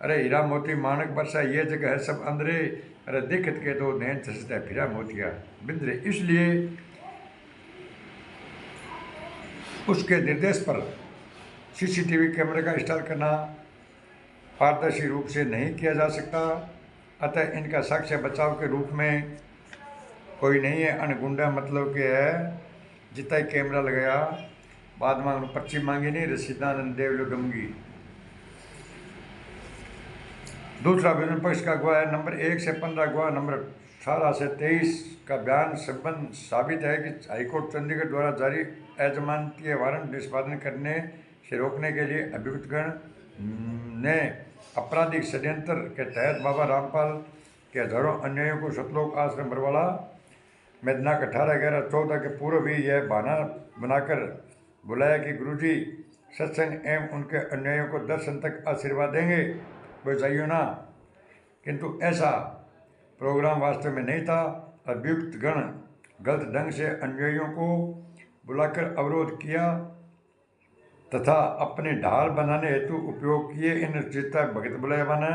अरे हीरा मोती माणक बरसा ये जगह है सब अंदरे, अरे दिखत के दो नैन चसता है फिरा मोतिया बिंदरे। इसलिए उसके निर्देश पर CCTV कैमरे का इंस्टॉल करना पारदर्शी रूप से नहीं किया जा सकता। अतः इनका साक्ष्य बचाव के रूप में कोई नहीं है। अनगुंडा मतलब के है जितना ही कैमरा लगाया बाद में पर्ची मांगी नहीं रसीदानंद देवलो गमगी। दूसरा विरोध पक्ष का गवाह है नंबर 1 से 15 गवाह नंबर 18 से 23 का बयान संबंध साबित है कि हाईकोर्ट चंडीगढ़ द्वारा जारी अजमानतीय वारंट निष्पादन करने से रोकने के लिए अभियुक्तगण ने आपराधिक षड्यंत्र के तहत बाबा रामपाल के हजारों अन्यायियों को सतलोक आश्रम बरवाला में दिनांक 18/11/14 के पूर्व भी यह बहाना बनाकर बुलाया कि गुरुजी सत्संग एवं उनके अन्यायियों को दर्शन तक आशीर्वाद देंगे, वो जाइयो ना। किंतु ऐसा प्रोग्राम वास्तव में नहीं था। अभियुक्त गण गलत ढंग से अनुयायियों को बुलाकर अवरोध किया तथा अपने ढाल बनाने हेतु उपयोग किए। इन चित्ता भगत बुलाया बना।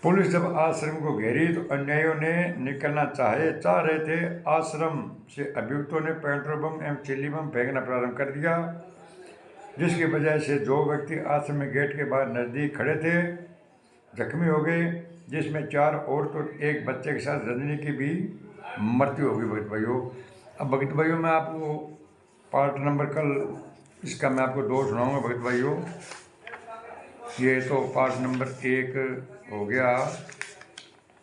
पुलिस जब आश्रम को घेरी तो अनुयायियों ने निकलना चाह रहे थे। आश्रम से अभियुक्तों ने पेट्रोल बम एवं चिल्ली बम फेंकना प्रारंभ कर दिया, जिसकी वजह से जो व्यक्ति आश्रम में गेट के बाहर नज़दीक खड़े थे जख्मी हो गए, जिसमें 4 औरत और 1 बच्चे के साथ रजनी की भी मृत्यु हो गई। भगत भाइयों, अब भगत भाइयों मैं आपको पार्ट नंबर कल इसका मैं आपको 2 सुनाऊंगा। भगत भाइयों ये तो पार्ट नंबर 1 हो गया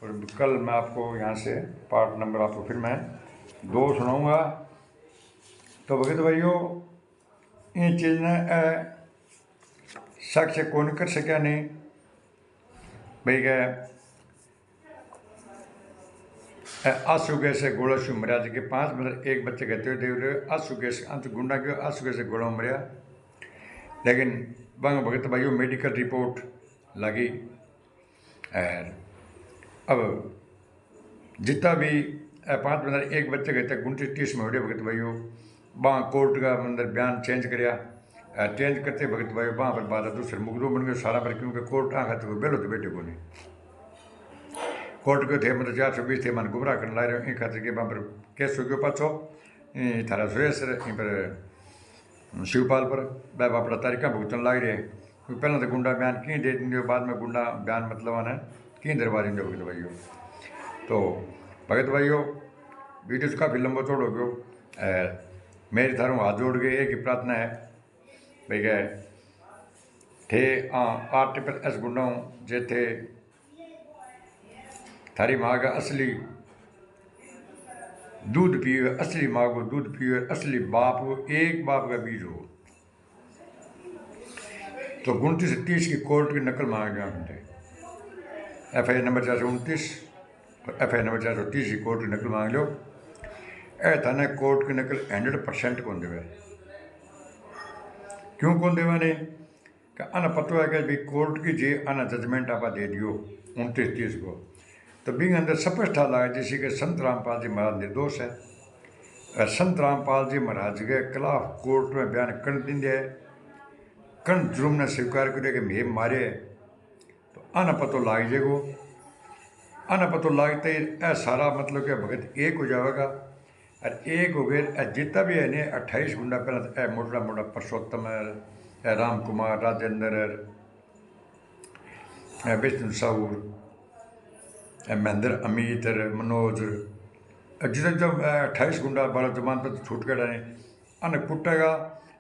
और कल मैं आपको यहाँ से पार्ट नंबर आपको फिर मैं 2 सुनाऊंगा। तो भगत भाइयों ये चीज़ ने साक्ष्य कौन कर सका नहीं भाई क्या आंसू गैस से गोला शू मरिया जी के 5 मतलब 1 बच्चे कहते हुए देव आंसू गैस अंत गुंडा के आंसू गैस से गोला मरिया। लेकिन बंग भगत भाइयों मेडिकल रिपोर्ट लगी और अब जितना भी 5 मतलब 1 बच्चे कहते 29-30 में हो गए भगत भाइयों। वहाँ कोर्ट का अंदर बयान चेंज कराया, चेंज करते भगत भाइयों वहाँ पर बात दूसरे मुकदम बन गए सारा पर, क्योंकि कोर्ट आखा तो बेलो तो बेटे को नहीं कोर्ट के थे मतलब 420 थे मन गुमराह करने ला रहे खातिर के वहाँ पर केस हो गयो पाछो थारा सुरेश पर शिवपाल पर वह अपना तारीखा भुगतन लग रहे। पहले तो गुंडा बयान की दे देंगे, बाद में गुंडा बयान मतलब आना की दरबार देंगे भगत भाइयों। तो भगत भाइयों वीडियो काफ़ी लंबा चौड़ हो गयो। मेरे थारों हाथ जोड़ के एक ही प्रार्थना है भाई गए थे RSS गुंडों जे थे थारी माँ का असली दूध पिए, असली माँ को दूध पिए, असली बाप को एक बाप का बीज हो। तो 29 से 30 की कोर्ट की नकल मांगा गया हमने। FIR नंबर 429 और FIR नंबर 430 की कोर्ट की नकल मांग लो। थाने कोर्ट की नकल 100% कौन देवे। क्यों कौन देवा नहीं कि आना पता है कि भाई कोर्ट की जे आना जजमेंट आप दे दियो 29-30 को, तो बिंग अंदर स्पष्ट लगा जैसे कि संत रामपाल जी महाराज निर्दोष है। संत रामपाल जी महाराज के खिलाफ कोर्ट में बयान कर देंगे, कण जुर्म ने स्वीकार करे कि मैं मारे, तो आना पतो लाग जाएगो। आना पतो लागते ही सारा मतलब कि भगत एक हो जाएगा और एक हो गए जितना भी है ने 28 गुंडा पहले मोटा मोटा परसोत्तम राम कुमार राजेंद्र विष्णु साहूर महेंद्र अमित मनोज जितने जब 28 गुंडा 12 जमान पर छूट कर रहे अन कुटेगा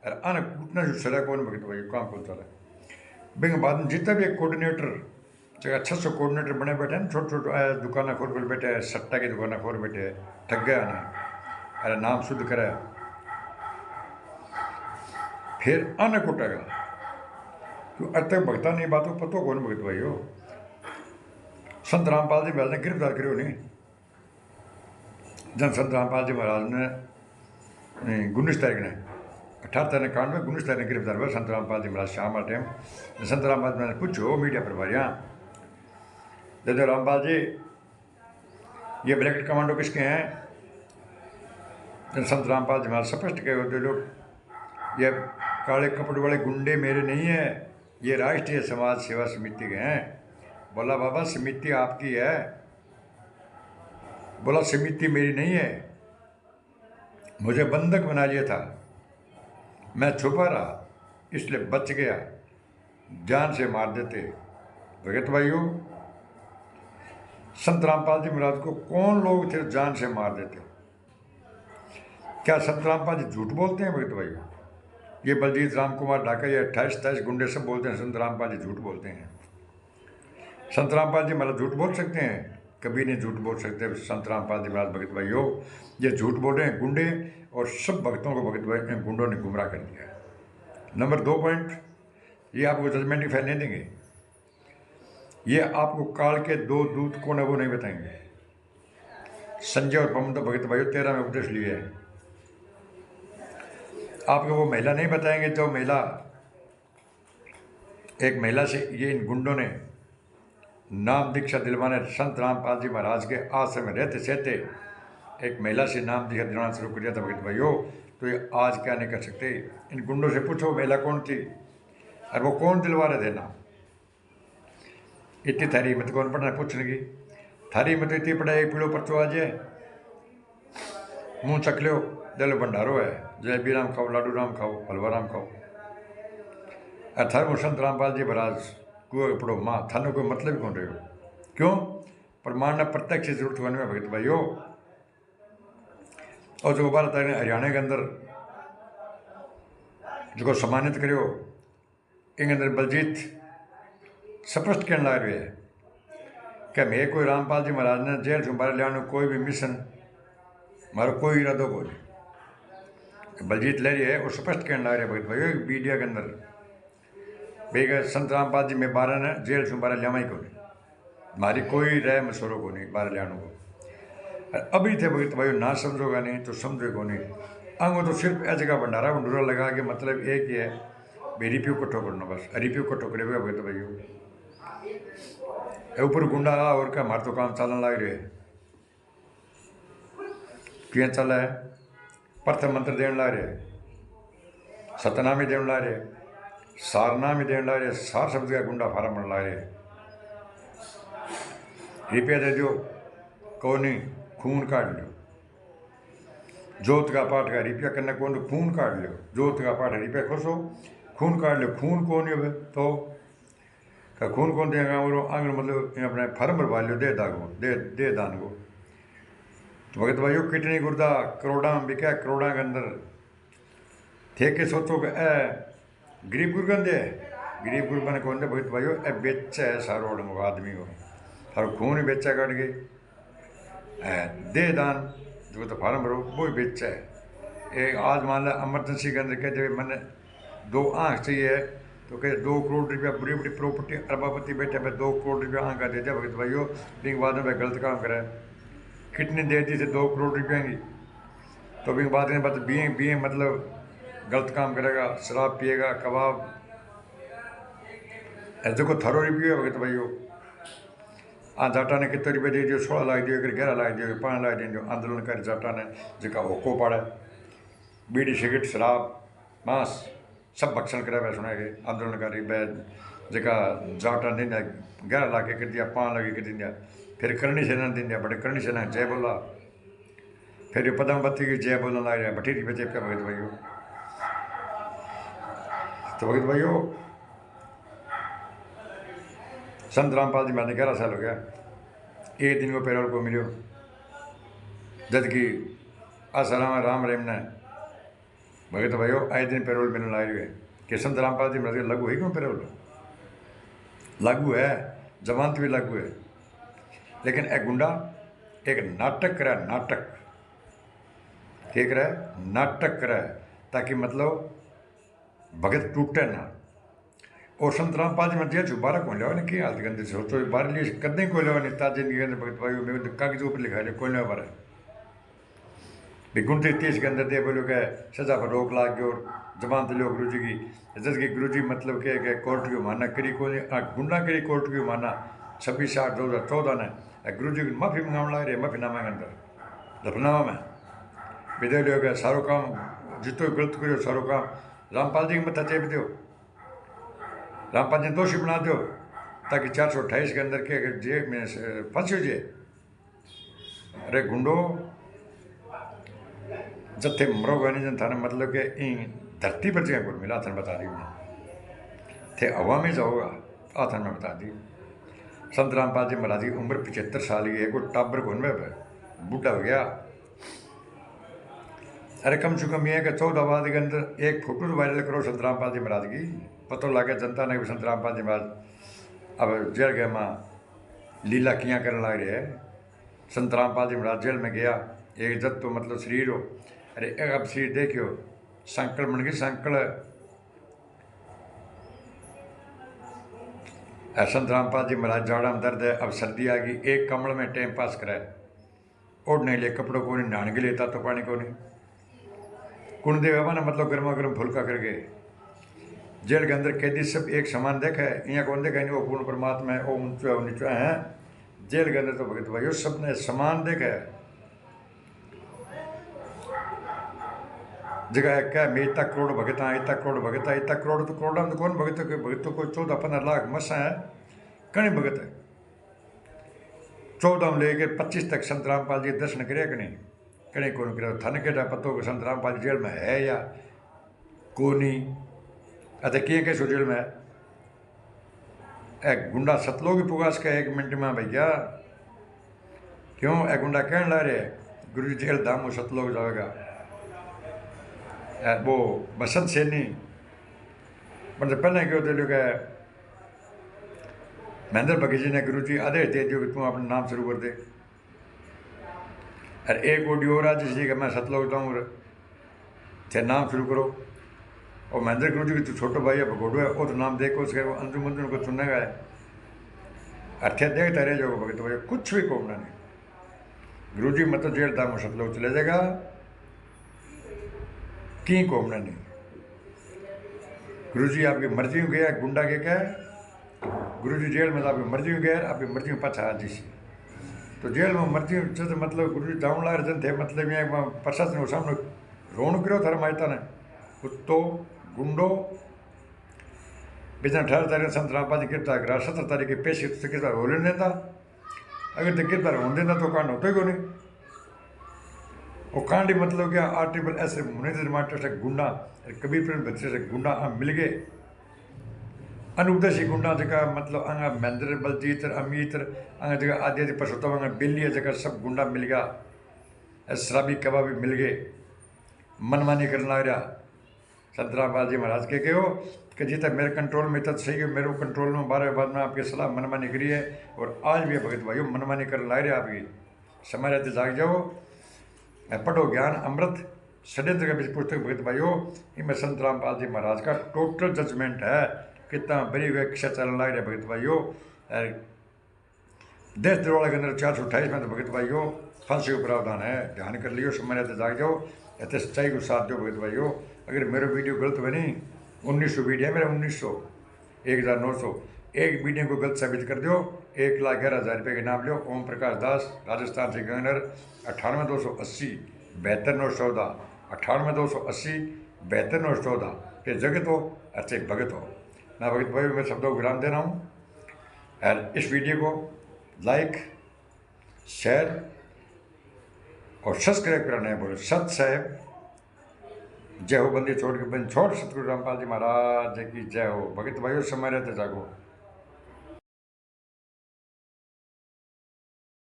और अन कुटने से सड़ा कौन भगत भाई काम कौन चला बिंग बाद में जितना भी एक कोऑर्डिनेटर जगह 600 कोऑर्डिनेटर बने बैठे हैं, छोटे छोटे दुकाना खोल खोल बैठे हैं, सट्टा की दुकाना खोल बैठे है, ठग गया नहीं, अरे नाम शुद्ध करे फिर अन्न कुटेगा क्यों अब तक भगता नहीं बातों पतो कौन भगत भाई हो। संत रामपाल जी महाराज ने गिरफ्तार करो नहीं, जब संत रामपाल जी महाराज ने 19 तारीख ने 1891 में 19 तारीख ने गिरफ्तार हुआ संत रामपाल जी महाराज शाम टाइम। संत रामपाल जी मैंने पूछो मीडिया पर भारिया दादा रामपाल जी ये ब्लैक कमांडो किसके हैं। संत रामपाल जी महाराज स्पष्ट कहे होते लोग ये काले कपड़े वाले गुंडे मेरे नहीं है, ये राष्ट्रीय समाज सेवा समिति के हैं। बोला बाबा समिति आपकी है, बोला समिति मेरी नहीं है, मुझे बंधक बना लिया था, मैं छुपा रहा इसलिए बच गया, जान से मार देते। भगत भाइयों संत रामपाल जी महाराज को कौन लोग थे जान से मार देते। क्या संत रामपाल जी झूठ बोलते हैं भगत भाइयों। ये बलजीत राम कुमार ढाका ये 28 गुंडे सब बोलते हैं संत रामपाल जी झूठ बोलते हैं। संत रामपाल जी महाराज झूठ बोल सकते हैं, कभी नहीं झूठ बोल सकते संत रामपाल जी महाराज। भगत भाइयों ये झूठ बोल रहे हैं गुंडे, और सब भक्तों को भगत भाई गुंडों ने गुमराह कर दिया है। नंबर 2 पॉइंट, ये आपको जजमेंट फाइल नहीं देंगे, ये आपको काल के 2 दूत कौन है वो नहीं बताएंगे। संजय और पवन तो भगत भाइयों 13 में उपदेश लिए है, आपको वो महिला नहीं बताएंगे जो महिला, एक महिला से ये इन गुंडों ने नाम दीक्षा दिलवाने संत रामपाल जी महाराज के आश्रम में रहते सहते एक महिला से नाम दीक्षा दिलवाना शुरू कर दिया था भगत भाइयों। तो ये आज क्या नहीं कर सकते। इन गुंडों से पूछो महिला कौन थी और वो कौन दिलवा रहे थे नाम। इतनी थारी हिम्मत कौन पढ़ना पूछने की, थारी हिम्मत इतनी पढ़ाई पीड़ो परचो आ जाए, मुँह चक लो दिल भंडारो है, जलेबी राम खाओ, लाडू राम खाओ, हलवा राम खाओ। अथर संत रामपाल जी महाराज को पढ़ो माँ, थाने कोई मतलब ही कौन रहे हो। क्यों प्रमाण ने प्रत्यक्ष जरूरत होने में भगत भाइयों। और जो 12 तारीख हरियाणा के अंदर जो सम्मानित करो इन अंदर बलजीत स्पष्ट कहने लग रहे हैं कि मैं कोई रामपाल जी महाराज ने जेल से बाहर लिया कोई भी मिशन मारो कोई इरादो को नहीं। बलजीत ले रही है और स्पष्ट कहने लग रहे हैं भगत भाइयों मीडिया के अंदर भाई संत रामपाल जी में 12 ने जेल से बाहर लिया ही को नहीं, हमारी कोई राय मशोरों को नहीं बाहर लियानो को। अभी थे भगत भाइयों ना समझोगा नहीं तो समझोगे नहीं। अंगो तो सिर्फ ऐसे का भंडारा भंडूरा लगा के मतलब एक ही है भाई रिप्यू कट्ठो करना, बस रिप्यू कट्ठो करे हुए भगत भाइयों। ऊपर गुंडा और क्या हमारे तो काम चलने लग रहे है, क्यों चल है प्रथम मंत्र देने ला रहे, सतनामी देने ला रहे, सारनामी देने ला रहे, सार शब्द का गुंडा फार्म बन ला रहे। रुपया दे दो कौन नहीं खून काट लो, जोत का पाठ का रुपया करने कौन खून काट लो, जोत का पाठ रुपया खुशो खून काट लो। खून कौन है तो खून कौन देगा और आंगन मतलब अपने फर्म भरवा लो दे दागो दे दान को। तो भगत भाइयों कितनी गुर्दा करोड़ा में बिका, करोड़ा के अंदर थे के सोचो कि गरीब गुरगन दे, गरीब गुरबन कौन दे भगत भाइयों ए बेचा है सारो आदमी को, थारो खून ही बेचा काट के दे दान जो तो फार्म भरो वो ही बेचा है। एक आज मान लो इमरजेंसी के अंदर कहते हुए मैंने 2 आँख चाहिए तो कहे 2 करोड़ रुपया बड़ी बड़ी प्रॉपर्टी अरबापति बैठे पे 2 करोड़ रुपया आँख का दे दिया भगत भाइयों। लेकिन बाद में गलत काम करे, कितनी दे दी थी 2 करोड़ रुपया की, तो भी बाद में बी मतलब गलत काम करेगा, शराब पिएगा, कबाब ऐसे को थारो रुपये है भगत भाइयों। जाटा ने कितने रुपये दे दियो, 16 लाख दियो, 11 लाख दियो, 5 लाख दियो। आंदोलनकारी जाटा ने जिका होको पाड़े बीड़ी सिगरेट शराब मांस सब भक्षण करे हुए सुने गए आंदोलनकारी बै जिका जाटा दिन 11 लाख कर दिया, 5 लाख कर दिया। फिर करणी सेना दिन दिया, बड़े करणी सेना जय बोला, फिर ये पदमपति की जय बोलने लग रहा बठी रुपये जेब का भगत भाइयों। तो भगत भाइयों संत रामपाल जी मैंने 11 साल हो गया, एक दिन को पैरोल को मिलो, जबकि आसाराम राम रहीम ने भगत भाइयों आए दिन पैरोल मिलने लाए हुए कि संत रामपाल जी मेरे लागू है क्यों पैरोल लागू है। जमानत भी लागू है, लेकिन एक गुंडा एक नाटक करे, नाटक क्या करे, नाटक करे ताकि मतलब भगत टूटे ना। और संत रामपाल जी में जेल बारह को लिया की हालत के अंदर सोचो बारह लिए कदे को लिया नेता जिंदगी के अंदर भगत भाई मैं कागज ऊपर लिखा लिया कोई बारह भी 29-30 के अंदर दे बोलो क्या सजा पर रोक ला के और जमानत लो गुरु जी की जज की गुरु जी मतलब के कोर्ट की माना करी को गुंडा करी कोर्ट की माना 26/8/2014 ने गुरु जी की माफ़ी मंगाने लग रही है। माफ़ीनामा के अंदर दफनामा में विदे लियो गया सारो काम जितो गलत करो सारो काम रामपाल जी के मत्था चेप दो, रामपाल जी दोषी बना दो ताकि 428 के अंदर के जेल में फंस जे। अरे गुंडो जत्थे मरो गए जन थाने मतलब के इन धरती पर जगह को मिला थाने बता दी मैं थे हवा में जाओगा आ थाने में बता दी। संत रामपाल जी महाराज की उम्र 75 साल की है, कोई टाबर कौन में बूढ़ा हो गया। अरे कम से कम ये है कि 14 बाद के अंदर एक फोटो तो वायरल करो संत रामपाल जी महाराज की, पता लगे जनता ने भी संत रामपाल जी महाराज अब जेल गए माँ लीला किया करने लग रहे है। संत रामपाल जी महाराज जेल में गया एक जब तो मतलब शरीर हो, अरे अब शरीर देखियो संकल बन गई संकल। संत रामपाल जी महाराज जाड़ा में दर्द है, अब सर्दी आ गई, एक कमल में टाइम पास कराए, ओढ़ने लिए कपड़ों को नहीं, नहाने के लिए तो पानी को नहीं, कुण दे बाबा ने मतलब गर्मा गर्म फुलका करके। जेल के अंदर कैदी सब एक समान देखा है, यहाँ कौन देखा नहीं वो पूर्ण परमात्मा है, वो ऊंचो है वो नीचो है। जेल के अंदर तो भगत भाई सब ने समान देखा है। जगह क्या मैं इतना करोड़ भगत हाँ, इतना करोड़ भगत है, इतना करोड़ तो करोड़ में तो कौन भगत है, भगतों को 14-15 लाख मसा है, कहीं भगत है। 14 में लेकर 25 तक संत रामपाल जी दर्शन करे कि नहीं, कहीं कौन करे। थाने के पतो को संत रामपाल जी जेल में है या को नहीं, अतः किए कैसो जेल में है। एक गुंडा सतलोग पुगास का 1 मिनट में भैया क्यों एक गुंडा कहने ला रहे गुरु जी जेल धाम वो सतलोग जाएगा। वो बसंत सैनी मतलब पहले क्यों तो लोग महेंद्र बघेल जी ने गुरु जी आदेश दे दियो कि तू अपना नाम शुरू कर दे। अरे एक ऑडियो हो रहा जिसकी कि मैं सतलोक जाऊँ थे नाम शुरू करो, और महेंद्र गुरु जी की तू छोटो भाई है भगोड़ो है वो तो नाम देखो उसके अंजुम अंजुम को चुनेगा है अर्थ्या देखता रह जाओगे भगत भाई कुछ भी कोमना नहीं। गुरु जी मतलब जेल धाम सतलोक चले जाएगा की कोमना नहीं। गुरु जी आपकी मर्जी में गया गुंडा के क्या गुरु जी जेल में आपकी मर्जी में गया आपकी मर्जी में पाछा आज सी तो जेल में मर्जी तो मतलब गुरु जी जाऊँ लार जन थे मतलब यहाँ प्रशासन के सामने रोण करो थारा मायता ने कुत्तो गुंडो बेचा 18 तारीख संत रामपाल जी गिरफ्तार करा 17 तारीख के पेश गिरफ्तार हो लेने देता, अगर तो गिरफ्तार होने देता तो कांड होता ही को नहीं। वो कांड मतलब क्या आर्टिकल ऐसे मुनीन्द्र मास्टर से गुंडा कबीर प्रेम बच्चे से गुंडा मिल गए अनुपदेशी गुंडा जगह मतलब अंगा महेंद्र बलजीत अमित अंगा जगह आदि आदि परसोत्तम अंगा बिल्ली जगह सब गुंडा मिल गया, शराबी कबाबी मिल गए, मनमानी करने लग रहा। संत रामपाल जी महाराज के कहो कि जितना मेरे कंट्रोल में तब सही है मेरे कंट्रोल में 12 बाद में आपकी सलाह मनमानी करी है और आज भी भगत भाइयों मनमानी करने लग रहे आपकी समय रहते जाग जाओ पढ़ो ज्ञान अमृत षड्यंत्र के बीच पुस्तक भगत भाइयों इनमें संत रामपाल जी महाराज का टोटल जजमेंट है कितना बड़ी व्याख्या चलने लग रहा है भगत भाइयों। देश दरवाजे के अंदर 428 में तो भगत भाइयों फांसी का प्रावधान है, ध्यान कर लियो समय रहते जाग जाओ ऐसे सच्चाई को साथ दो भगत भाइयों। अगर मेरा वीडियो गलत बनी 1900 वीडियो है मेरा 1900 1900 एक वीडियो को गलत साबित कर दो 1,11,000 रुपये के नाम लो। ओम प्रकाश दास राजस्थान से गवर्नर 98,280 72,914 98,280 72,914 के जगत हो अच्छे भगत हो। मैं भगत भाई मैं शब्दों को विराम दे रहा हूँ और इस वीडियो को लाइक शेयर और सब्सक्राइब करना है बोलो सत साहेब जय हो बंदी छोड़ के बंद छोड़ सतगुरु रामपाल जी महाराज की जय हो। भगत भाइयों समय रहते जागो।